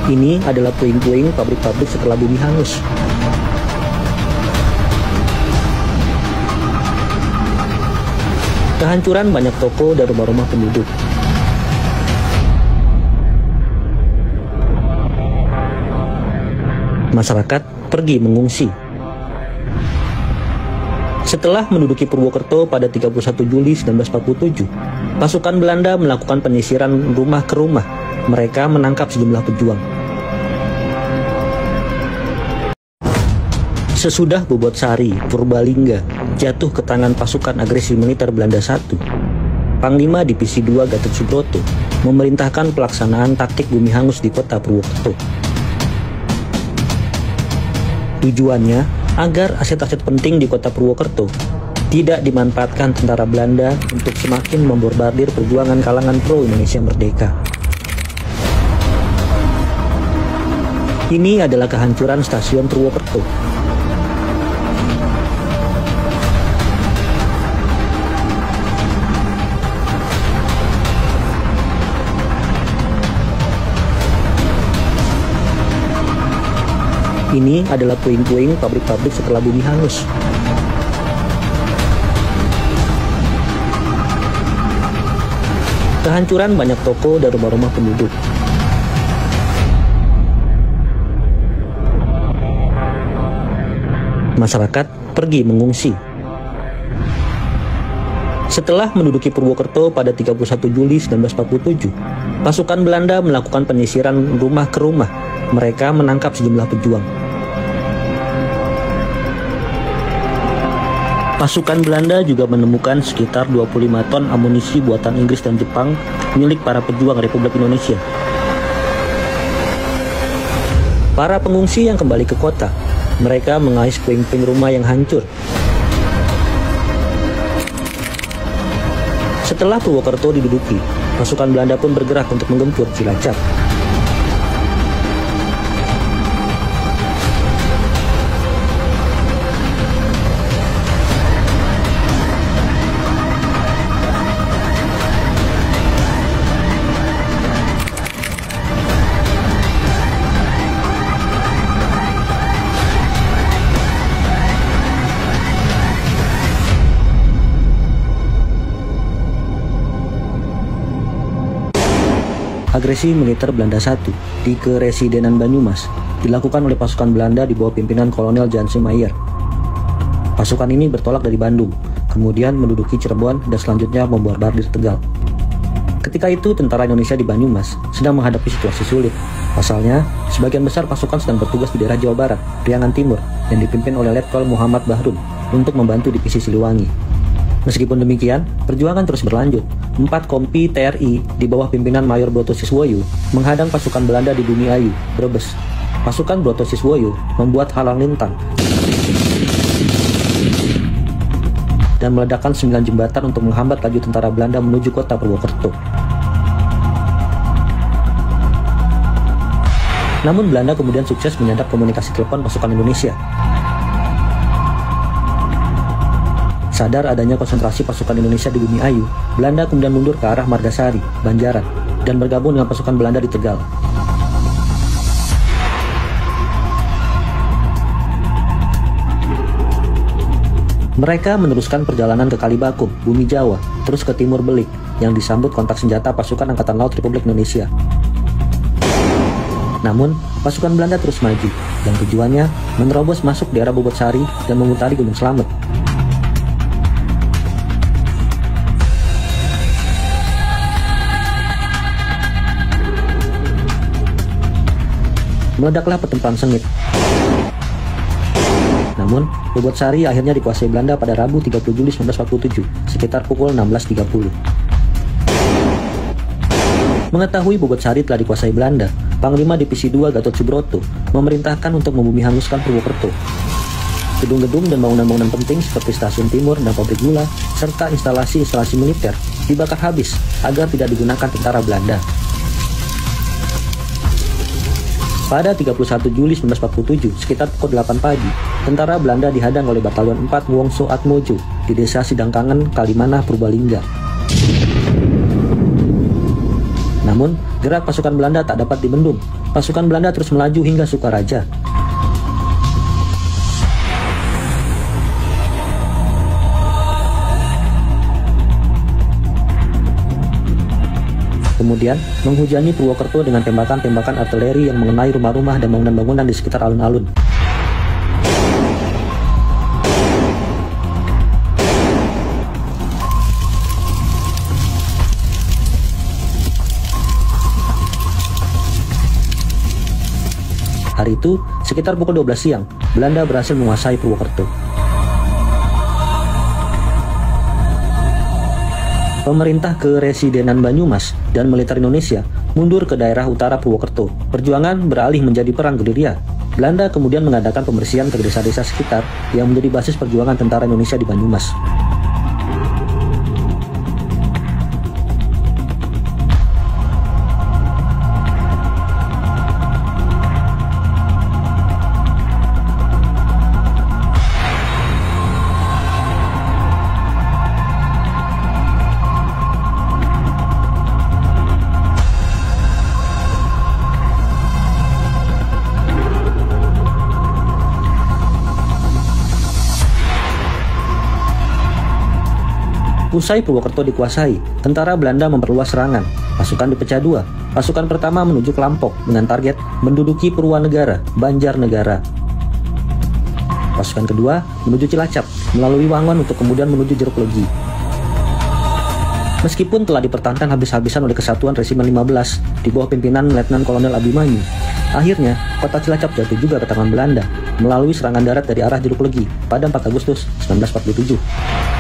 Ini adalah puing-puing pabrik-pabrik setelah bumi hangus. Kehancuran banyak toko dan rumah-rumah penduduk. Masyarakat pergi mengungsi. Setelah menduduki Purwokerto pada 31 Juli 1947, pasukan Belanda melakukan penyisiran rumah ke rumah. Mereka menangkap sejumlah pejuang. Sesudah Bobotsari, Purbalingga jatuh ke tangan pasukan agresi militer Belanda I, Panglima Divisi II Gatot Subroto memerintahkan pelaksanaan taktik bumi hangus di kota Purwokerto. Tujuannya agar aset-aset penting di kota Purwokerto tidak dimanfaatkan tentara Belanda untuk semakin membombardir perjuangan kalangan pro-Indonesia merdeka. Ini adalah kehancuran stasiun Purwokerto. Ini adalah puing-puing pabrik-pabrik setelah bumi hangus. Kehancuran banyak toko dan rumah-rumah penduduk. Masyarakat pergi mengungsi. Setelah menduduki Purwokerto pada 31 Juli 1947, pasukan Belanda melakukan penyisiran rumah ke rumah. Mereka menangkap sejumlah pejuang. Pasukan Belanda juga menemukan sekitar 25 ton amunisi buatan Inggris dan Jepang milik para pejuang Republik Indonesia. Para pengungsi yang kembali ke kota, mereka mengais puing-puing rumah yang hancur. Setelah Purwokerto diduduki, pasukan Belanda pun bergerak untuk menggempur Cilacap. Agresi militer Belanda I di Keresidenan Banyumas dilakukan oleh pasukan Belanda di bawah pimpinan Kolonel Janse Meyer. Pasukan ini bertolak dari Bandung, kemudian menduduki Cirebon dan selanjutnya membombardir Tegal. Ketika itu tentara Indonesia di Banyumas sedang menghadapi situasi sulit. Pasalnya, sebagian besar pasukan sedang bertugas di daerah Jawa Barat, Priangan Timur, yang dipimpin oleh Letkol Muhammad Bahrun untuk membantu divisi Siliwangi. Meskipun demikian, perjuangan terus berlanjut. 4 kompi TRI di bawah pimpinan Mayor Broto Siswoyo menghadang pasukan Belanda di Bumi Ayu, Brebes. Pasukan Broto Siswoyo membuat halang lintang dan meledakkan 9 jembatan untuk menghambat laju tentara Belanda menuju kota Purwokerto. Namun Belanda kemudian sukses menyadap komunikasi telepon pasukan Indonesia. Sadar adanya konsentrasi pasukan Indonesia di Bumi Ayu, Belanda kemudian mundur ke arah Margasari, Banjaran, dan bergabung dengan pasukan Belanda di Tegal. Mereka meneruskan perjalanan ke Kalibakung, Bumi Jawa, terus ke Timur Belik, yang disambut kontak senjata pasukan Angkatan Laut Republik Indonesia. Namun, pasukan Belanda terus maju, dan tujuannya menerobos masuk daerah Bobotsari dan memutari Gunung Slamet. Meledaklah pertempuran sengit. Namun, Bobotsari akhirnya dikuasai Belanda pada Rabu 30 Juli 1947, sekitar pukul 16.30. Mengetahui Bobotsari telah dikuasai Belanda, Panglima Divisi II Gatot Subroto memerintahkan untuk membumi hanguskan Purwokerto. Gedung-gedung dan bangunan-bangunan penting seperti stasiun timur dan pabrik gula, serta instalasi-instalasi militer dibakar habis agar tidak digunakan tentara Belanda. Pada 31 Juli 1947, sekitar pukul 8 pagi, tentara Belanda dihadang oleh Batalion 4 Wongso Atmojo di desa Sidangkangen, Kalimanah, Purbalingga. Namun, gerak pasukan Belanda tak dapat dibendung. Pasukan Belanda terus melaju hingga Sukaraja. Kemudian, menghujani Purwokerto dengan tembakan-tembakan artileri yang mengenai rumah-rumah dan bangunan-bangunan di sekitar alun-alun. Hari itu, sekitar pukul 12 siang, Belanda berhasil menguasai Purwokerto. Pemerintah Keresidenan Banyumas dan militer Indonesia mundur ke daerah utara Purwokerto. Perjuangan beralih menjadi perang gerilya. Belanda kemudian mengadakan pembersihan ke desa-desa sekitar yang menjadi basis perjuangan tentara Indonesia di Banyumas. Usai Purwokerto dikuasai, tentara Belanda memperluas serangan. Pasukan dipecah dua. Pasukan pertama menuju Kelampok dengan target menduduki Purwanegara, Banjarnegara. Pasukan kedua menuju Cilacap melalui Wangon untuk kemudian menuju Jeruk Legi. Meskipun telah dipertahankan habis-habisan oleh Kesatuan Resimen 15 di bawah pimpinan Letnan Kolonel Abimanyu, akhirnya kota Cilacap jatuh juga ke tangan Belanda melalui serangan darat dari arah Jeruk Legi pada 4 Agustus 1947.